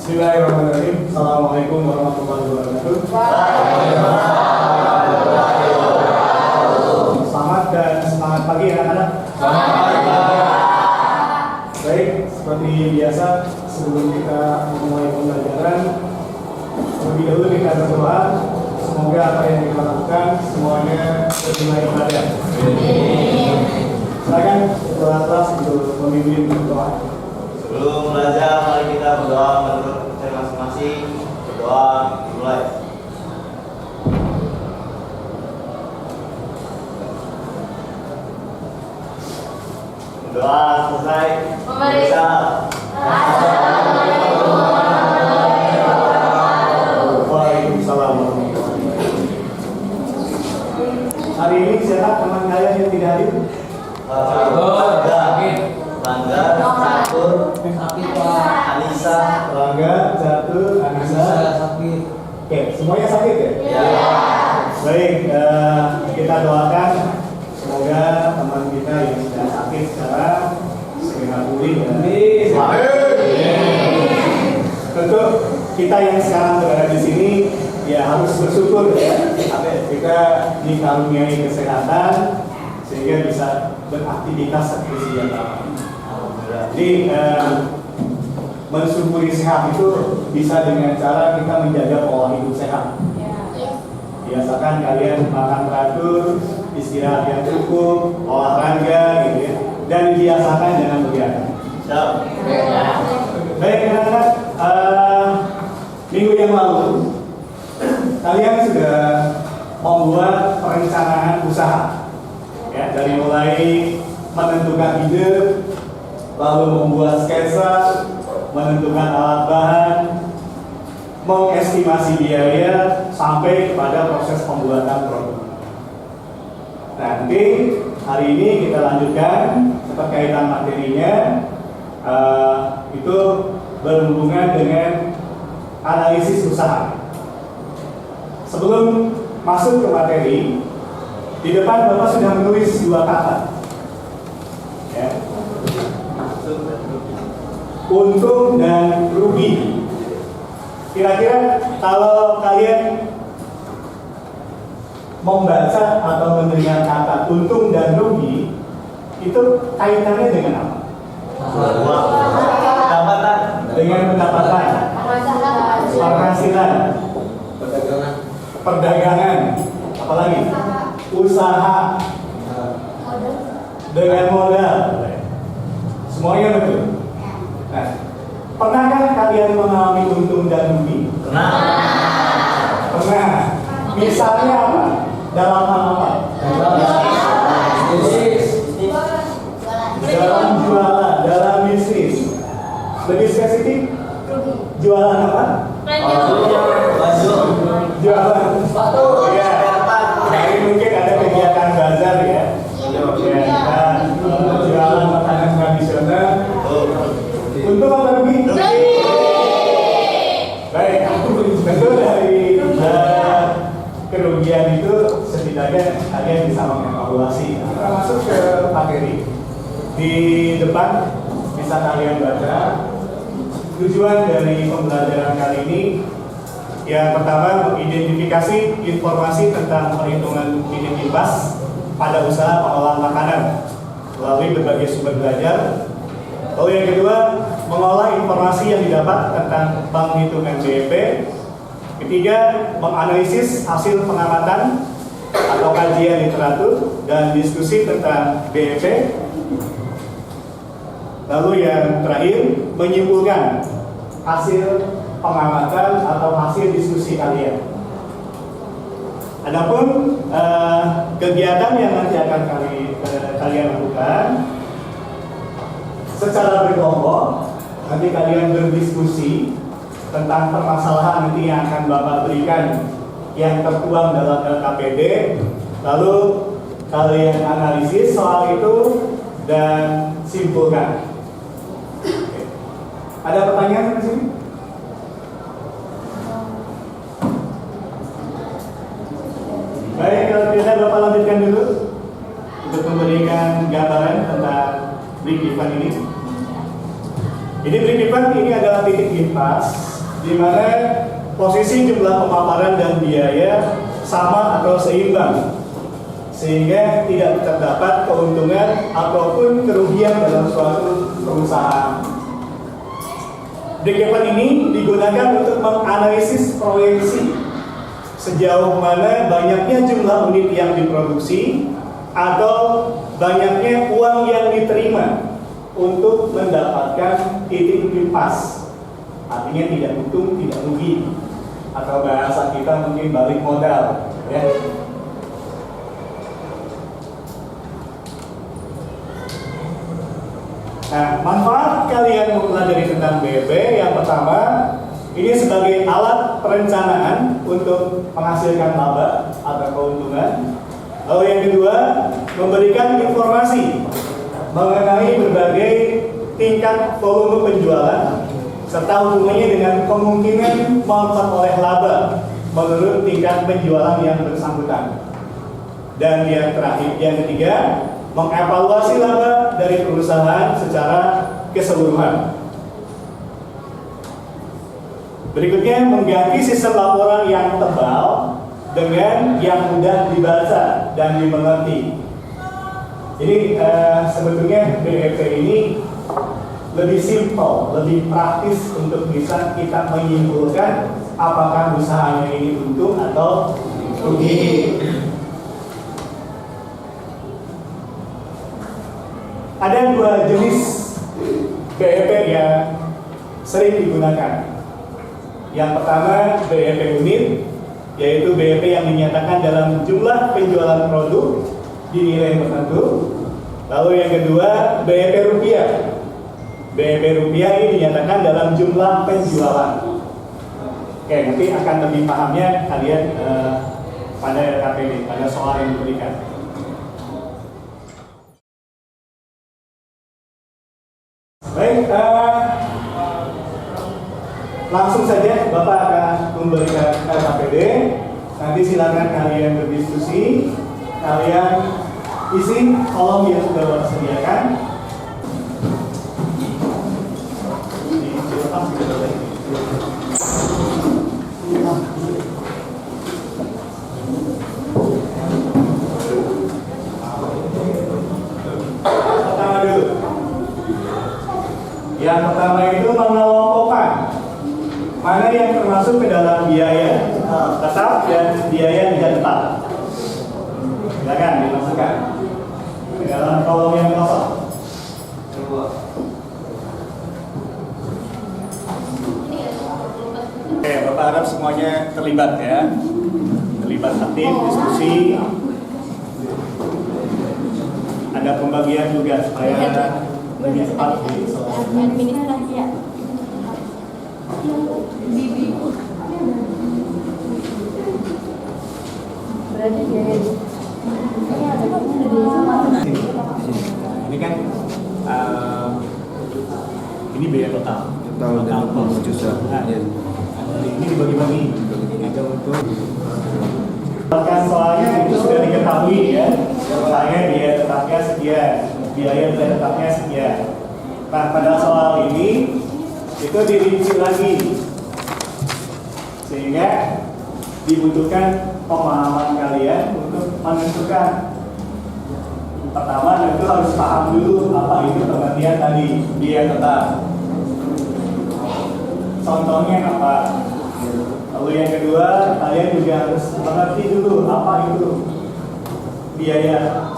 Bismillahirrahmanirrahim. Assalamualaikum warahmatullahi wabarakatuh. Selamat dan semangat pagi anak-anak. Selamat pagi. Baik, seperti biasa sebelum kita memulai pembelajaran, terlebih dahulu kita berdoa. Semoga apa yang kita lakukan semuanya bernilai ibadah. Silakan ketua kelas untuk memimpin doa. Sebelum belajar, mari kita berdoa menurut kepercayaan masing-masing. Berdoa dimulai. Berdoa selesai. Pemirsa. Waalaikumsalam. Hari ini siapa teman kalian yang tidak hadir? Rangga, Catur, Anissa, Rangga, Catur, Anissa. sakit. Oke, semuanya sakit ya? Ya. Baik, kita doakan semoga teman kita yang sedang sakit sekarang segera pulih ya. Tentu kita yang sekarang berada di sini ya harus bersyukur ya. Kita dikaruniai kesehatan sehingga bisa beraktivitas seperti sedia kala. Jadi mensyukuri sehat itu bisa dengan cara kita menjaga pola hidup sehat. Biasakan kalian makan teratur, istirahat yang cukup, olahraga gitu ya, dan biasakan jangan begadang. Baik anak-anak, minggu yang lalu kalian sudah membuat perencanaan usaha, ya, dari mulai menentukan ide, lalu membuat sketsa, menentukan alat bahan, mengestimasi biaya, sampai kepada proses pembuatan produk. Nanti hari ini kita lanjutkan keterkaitan materinya, itu berhubungan dengan analisis usaha. Sebelum masuk ke materi, di depan Bapak sudah menulis dua kata, ya. Untung dan rugi. Kira-kira kalau kalian membaca atau mendengar kata untung dan rugi, itu kaitannya dengan apa? Pendapatan. Dengan pendapatan, penghasilan, perdagangan, apalagi usaha, dengan modal. Semuanya betul. Nah, pernahkah kalian mengalami untung dan rugi? Pernah. Misalnya apa? Dalam hal apa? Dalam jualan, dalam bisnis. Lebih spesifik? Jualan apa? Jualan sepatu. Ya. Jadi mungkin ada kegiatan bazar ya. Jualan makanan tradisional. Untung apa rugi? Baik, tentu dari kerugian itu setidaknya kalian bisa mengevaluasi. Kita masuk ke materi. Di depan bisa kalian baca tujuan dari pembelajaran kali ini. Yang pertama, mengidentifikasi informasi tentang perhitungan unit imbas pada usaha pengolahan makanan melalui berbagai sumber belajar. Lalu yang kedua, mengolah informasi yang didapat tentang penghitungan BEP. Ketiga, menganalisis hasil pengamatan atau kajian literatur dan diskusi tentang BEP. Lalu yang terakhir, menyimpulkan hasil pengamatan atau hasil diskusi kalian. Adapun kegiatan yang nanti akan kalian lakukan secara berkelompok, nanti kalian berdiskusi tentang permasalahan nanti yang akan Bapak berikan yang tertuang dalam LKPD, lalu kalian analisis soal itu dan simpulkan. Oke. Ada pertanyaan di sini? Baik, kalau tidak Bapak lanjutkan dulu untuk memberikan gambaran tentang break even ini. Jadi break even ini adalah titik impas di mana posisi jumlah pemaparan dan biaya sama atau seimbang, sehingga tidak terdapat keuntungan ataupun kerugian dalam suatu perusahaan. Break-even ini digunakan untuk menganalisis proyeksi sejauh mana banyaknya jumlah unit yang diproduksi atau banyaknya uang yang diterima untuk mendapatkan titik pas. Artinya tidak untung, tidak rugi, atau bahasa kita mungkin balik modal, ya. Nah, manfaat kalian mempelajari tentang BEP yang pertama, ini sebagai alat perencanaan untuk menghasilkan laba atau keuntungan. Lalu yang kedua, memberikan informasi mengenai berbagai tingkat volume penjualan serta hubungannya dengan kemungkinan memperoleh laba menurut tingkat penjualan yang bersangkutan. Dan yang terakhir, yang ketiga, mengevaluasi laba dari perusahaan secara keseluruhan. Berikutnya, mengganti sistem laporan yang tebal dengan yang mudah dibaca dan dimengerti. Jadi sebetulnya BEP ini lebih simpel, lebih praktis untuk bisa kita menyimpulkan apakah usahanya ini untung atau rugi. Ada dua jenis BEP yang sering digunakan. Yang pertama BEP unit, yaitu BEP yang dinyatakan dalam jumlah penjualan produk di nilai tertentu. Lalu yang kedua BEP rupiah. BEP rupiah ini dinyatakan dalam jumlah penjualan. Oke, nanti akan lebih pahamnya kalian pada KPD, pada soal yang diberikan. Baik, langsung saja Bapak akan memberikan KPD. Nanti silakan kalian berdiskusi, kalian isi kolom yang sudah Bapak sediakan. Pertama dulu. Yang pertama itu mengelompokkan mana yang termasuk ke dalam biaya tetap dan biaya tidak tetap. Silakan dimasukkan ke dalam kolom yang kosong. Oke, Bapak harap semuanya terlibat ya. Terlibat aktif, diskusi. Ada pembagian juga supaya lebih cepat diselesaikan. Administrasi ya. Berarti biaya ini kan ini biaya total. Total juta. Ini dibagi-bagi. Ada untuk soalnya itu sudah diketahui ya. Soalnya biaya tetapnya sekian, biaya tidak tetapnya sekian. Nah, pada soal ini itu dirinci lagi sehingga dibutuhkan pemahaman kalian untuk menentukan. Pertama tentu harus paham dulu apa itu pengertian tadi biaya tetap. Contohnya apa? Lalu yang kedua, kalian juga harus mengerti dulu apa itu biaya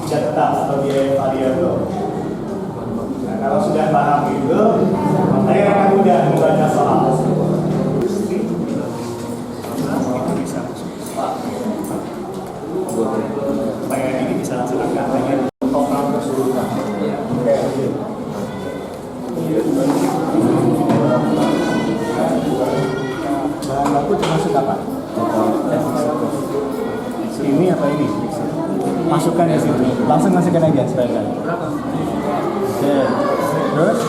tidak tetap atau biaya variabel. Nah, kalau sudah paham itu, kalian akan mudah membaca soal. Supaya ini bisa langsung angkanya total keseluruhan. Bahan baku termasuk apa? Ini apa ini? Masukkan di situ. Langsung masukkan aja sebentar. Oke. Terus?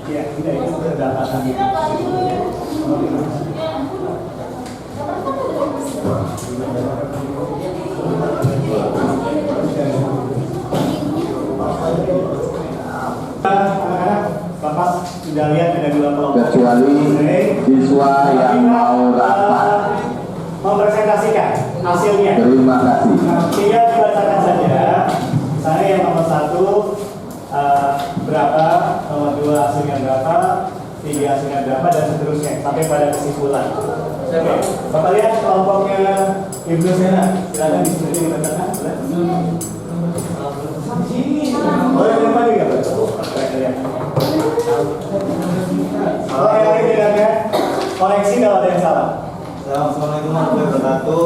Ya, tidak itu pendapatan. sudah lihat ada dua kelompok. Kecuali siswa yang mau rapat. Mempresentasikan hasilnya. Terima kasih. Tinggal dibacakan saja. Misalnya yang nomor 1 berapa, nomor 2 hasilnya berapa, 3 hasilnya berapa, dan seterusnya sampai pada kesimpulan. Oke, Bapak lihat kelompoknya Ibnu Sena. Silakan di sini dibacakan. Sini. Oh, yang depan juga betul. Oh, yang lain tidak ada koneksi kalau ada yang salah. Assalamualaikum warahmatullahi wabarakatuh.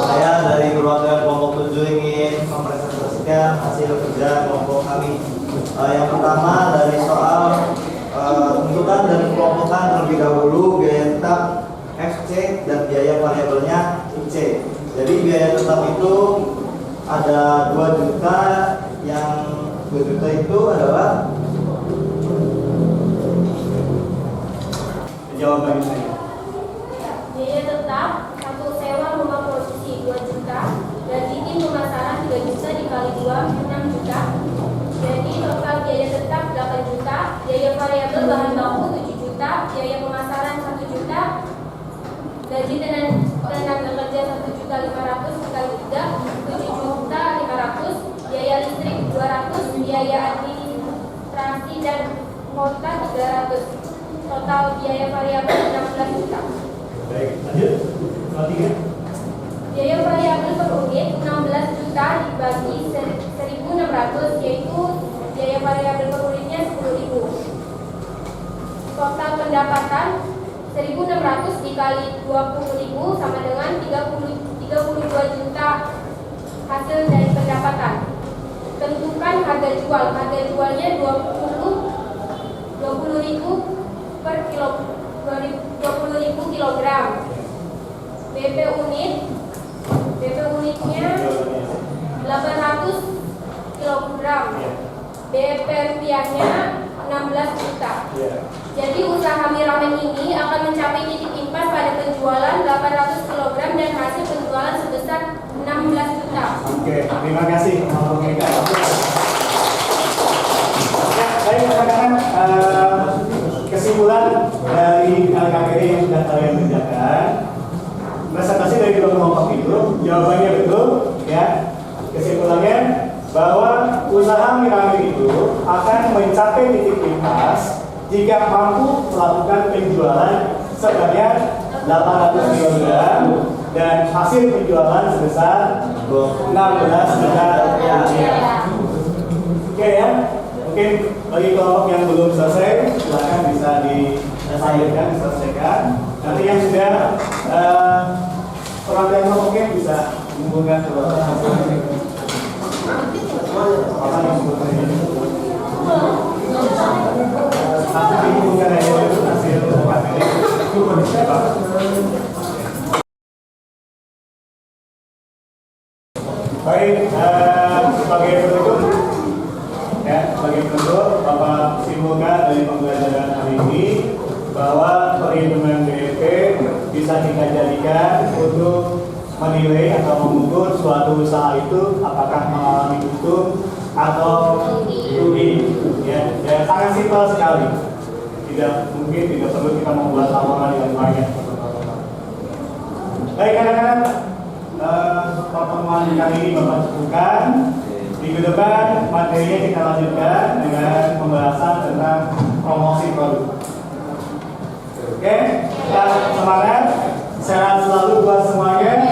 Saya dari perwakilan kelompok 7 ingin mempresentasikan hasil kerja kelompok kami. Yang pertama dari soal tentukan dan kelompokan terlebih dahulu biaya tetap FC dan biaya variabelnya IC. Jadi biaya tetap itu ada 2 juta, yang 2 juta itu adalah Jawaban saya. Biaya tetap satu sewa rumah posisi 2 juta dan izin pemasaran 3 juta dikali 2 6 juta. Jadi total biaya tetap 8 juta, biaya variabel bahan baku 7 juta, biaya pemasaran 1 juta, gaji tenaga kerja 1 juta 500 dikali 3 7 juta 500, biaya listrik 200, biaya administrasi dan kota 300. Total biaya variabel 16 juta. Baik, lanjut. Soal 3. Biaya variabel per unit 16 juta dibagi 1.600, yaitu biaya variabel per unitnya 10.000. Total pendapatan 1.600 dikali 20.000 sama dengan 32 juta hasil dari pendapatan. Tentukan harga jual. Harga jualnya 20.000 per kilo, 20.000 kilogram. BP unitnya 800 kilogram. BP rupiahnya 16 juta. Jadi usaha mie ramen ini akan mencapai titik impas pada penjualan 800 kg dan hasil penjualan sebesar 16 juta. Oke, terima kasih. Ya, baik rekan-rekan, kesimpulan dari LKPD yang sudah kalian kerjakan, presentasi dari kedua kelompok itu, jawabannya betul, ya. Kesimpulannya bahwa usaha mie ramen itu akan mencapai titik impas jika mampu melakukan penjualan sebanyak 800 kg dan hasil penjualan sebesar 16 juta rupiah. Oke ya, mungkin bagi kelompok yang belum selesai, silakan bisa diselesaikan. Nanti yang sudah perhatian kelompoknya bisa mengumpulkan baik, sebagai penutup, ya, sebagai penutup, Bapak simpulkan dari pembelajaran hari ini bahwa perhitungan BEP bisa kita jadikan untuk menilai atau mengukur suatu usaha itu apakah mengalami untung atau rugi. Ya, sangat simpel sekali. Tidak perlu kita membuat laporan yang banyak. Baik, kadang-kadang pertemuan kali ini Bapak cukupkan. Minggu depan materinya kita lanjutkan dengan pembahasan tentang promosi produk. Oke, kita semangat, sehat selalu buat semuanya.